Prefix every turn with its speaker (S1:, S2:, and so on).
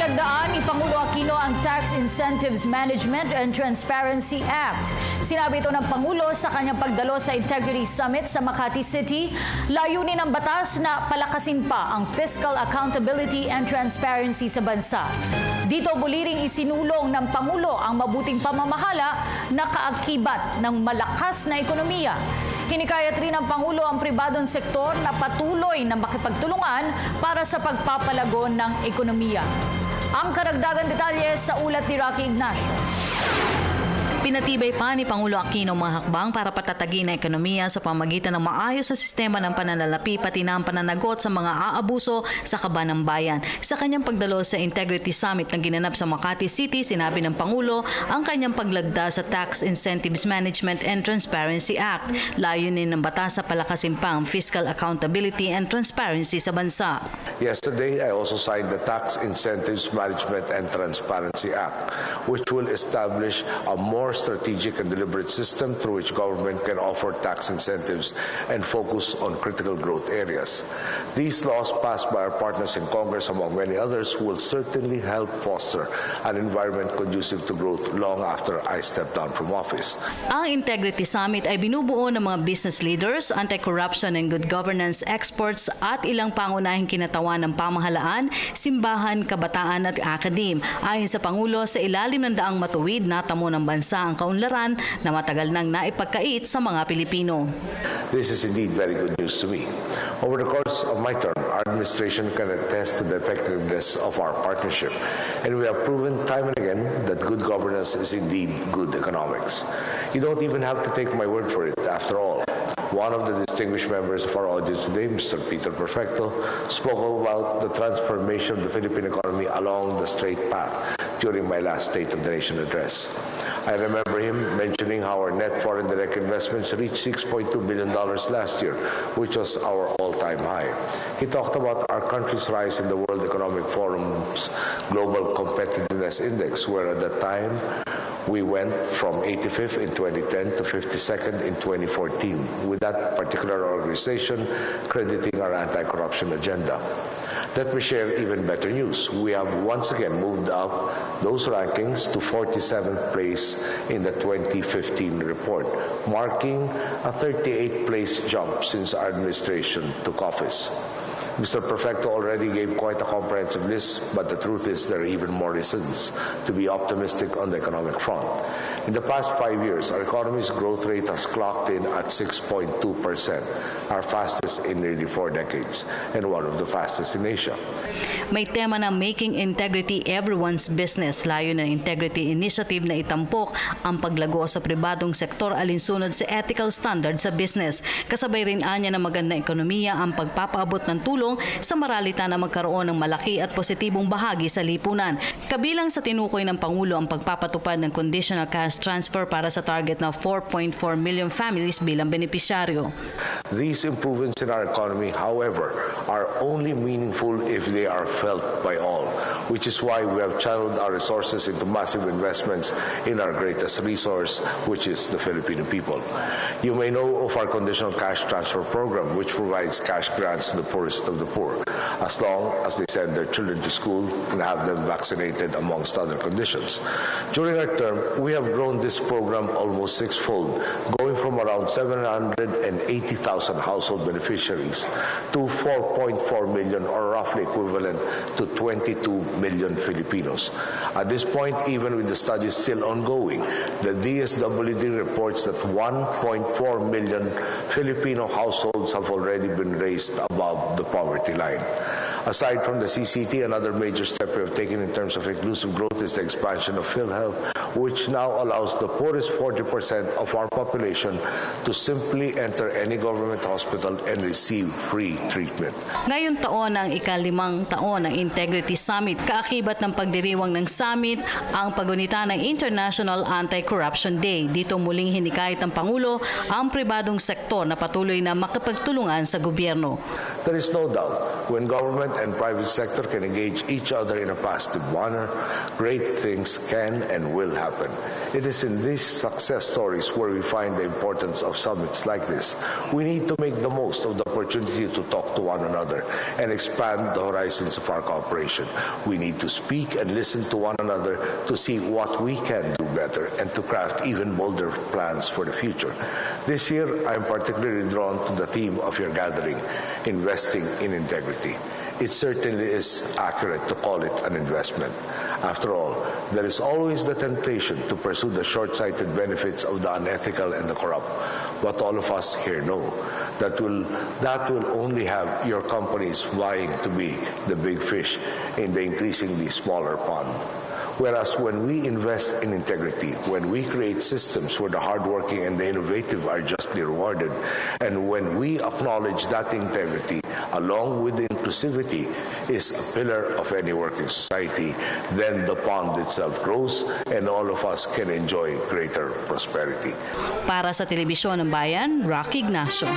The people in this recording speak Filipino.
S1: Nilagdaan ni Pangulo Aquino ang Tax Incentives Management and Transparency Act. Sinabi ito ng Pangulo sa kanyang pagdalo sa Integrity Summit sa Makati City. Layunin ng batas na palakasin pa ang fiscal accountability and transparency sa bansa. Dito buliring isinulong ng Pangulo ang mabuting pamamahala na kaakibat ng malakas na ekonomiya. Hinikayat rin ng Pangulo ang pribadong sektor na patuloy na makipagtulungan para sa pagpapalago ng ekonomiya. Ang karagdagan detalye sa ulat ni Rocky Ignacio.
S2: Pinatibay pa ni Pangulo Aquino mga hakbang para patatagin ang ekonomiya sa pamagitan ng maayos na sistema ng pananalapi pati ng pananagot sa mga aabuso sa kaban ng bayan. Sa kanyang pagdalo sa Integrity Summit na ginanap sa Makati City, sinabi ng Pangulo ang kanyang paglagda sa Tax Incentives Management and Transparency Act. Layunin ng batas sa palakasin pa ang fiscal accountability and transparency sa bansa.
S3: Yesterday, I also signed the Tax Incentives Management and Transparency Act, which will establish a more strategic and deliberate system through which government can offer tax incentives and focus on critical growth areas. These laws passed by our partners in Congress, among many others, will certainly help foster an environment conducive to growth long after I step down from office.
S2: Ang Integrity Summit ay binubuo ng mga business leaders, anti-corruption and good governance experts at ilang pangunahing kinatawan ng pamahalaan, simbahan, kabataan at akadem. Ayon sa Pangulo, sa ilalim ng daang matuwid, natamo ng bansa ang kaunlaran na matagal nang naipagkait sa mga Pilipino.
S3: This is indeed very good news to me. Over the course of my term, our administration can attest to the effectiveness of our partnership, and we have proven time and again that good governance is indeed good economics. You don't even have to take my word for it, after all. One of the distinguished members of our audience today, Mr. Peter Perfecto, spoke about the transformation of the Philippine economy along the straight path during my last State of the Nation address. I remember him mentioning how our net foreign direct investments reached $6.2 billion last year, which was our all-time high. He talked about our country's rise in the World Economic Forum's Global Competitiveness Index, where at that time, we went from 85th in 2010 to 52nd in 2014, with that particular organization crediting our anti-corruption agenda. Let me share even better news. We have once again moved up those rankings to 47th place in the 2015 report, marking a 38th place jump since our administration took office. Mr. Perfecto already gave quite a comprehensive list, but the truth is there are even more reasons to be optimistic on the economic front. In the past 5 years, our economy's growth rate has clocked in at 6.2%, our fastest in nearly 4 decades, and one of the fastest in Asia.
S2: May tema na Making Integrity Everyone's Business, layo ng Integrity Initiative na itampok ang paglago sa pribadong sektor alinsunod sa ethical standards sa business. Kasabay rin anya na magandang ekonomiya ang pagpapaabot ng tulong sa maralitan na magkaroon ng malaki at positibong bahagi sa lipunan. Kabilang sa tinukoy ng Pangulo ang pagpapatupad ng Conditional cash transfer para sa target na 4.4 million families bilang benepisyaryo.
S3: These improvements in our economy, however, are only meaningful if they are felt by all, which is why we have channeled our resources into massive investments in our greatest resource, which is the Filipino people. You may know of our Conditional cash transfer program, which provides cash grants to the poorest of the poor, as long as they send their children to school and have them vaccinated, amongst other conditions. During our term, we have grown this program almost sixfold, going from around 780,000 household beneficiaries to 4.4 million, or roughly equivalent to 22 million Filipinos. At this point, even with the study still ongoing, the DSWD reports that 1.4 million Filipino households have already been raised above the poverty line. Aside from the CCT, another major step we have taken in terms of inclusive growth is the expansion of PhilHealth, which now allows the poorest 40% of our population to simply enter any government hospital and receive free treatment.
S2: Ngayong taon ang ika-5 taon ng Integrity Summit, kaakibat ng pagdiriwang ng summit ang pagunita ng International Anti-Corruption Day. Dito muling hinikayat ng Pangulo ang pribadong sektor na patuloy na makapagtulungan sa gobyerno.
S3: There is no doubt when government government and private sector can engage each other in a positive manner, great things can and will happen. It is in these success stories where we find the importance of summits like this. We need to make the most of the opportunity to talk to one another and expand the horizons of our cooperation. We need to speak and listen to one another to see what we can do better and to craft even bolder plans for the future. This year, I am particularly drawn to the theme of your gathering, investing in integrity. It certainly is accurate to call it an investment. After all, there is always the temptation to pursue the short-sighted benefits of the unethical and the corrupt. But all of us here know that will only have your companies vying to be the big fish in the increasingly smaller pond. Whereas when we invest in integrity, when we create systems where the hardworking and the innovative are justly rewarded, and when we acknowledge that integrity, along with the inclusivity, is a pillar of any working society, then the pond itself grows and all of us can enjoy greater prosperity.
S2: Para sa Telebisyon ng Bayan, Rocky Ignacio.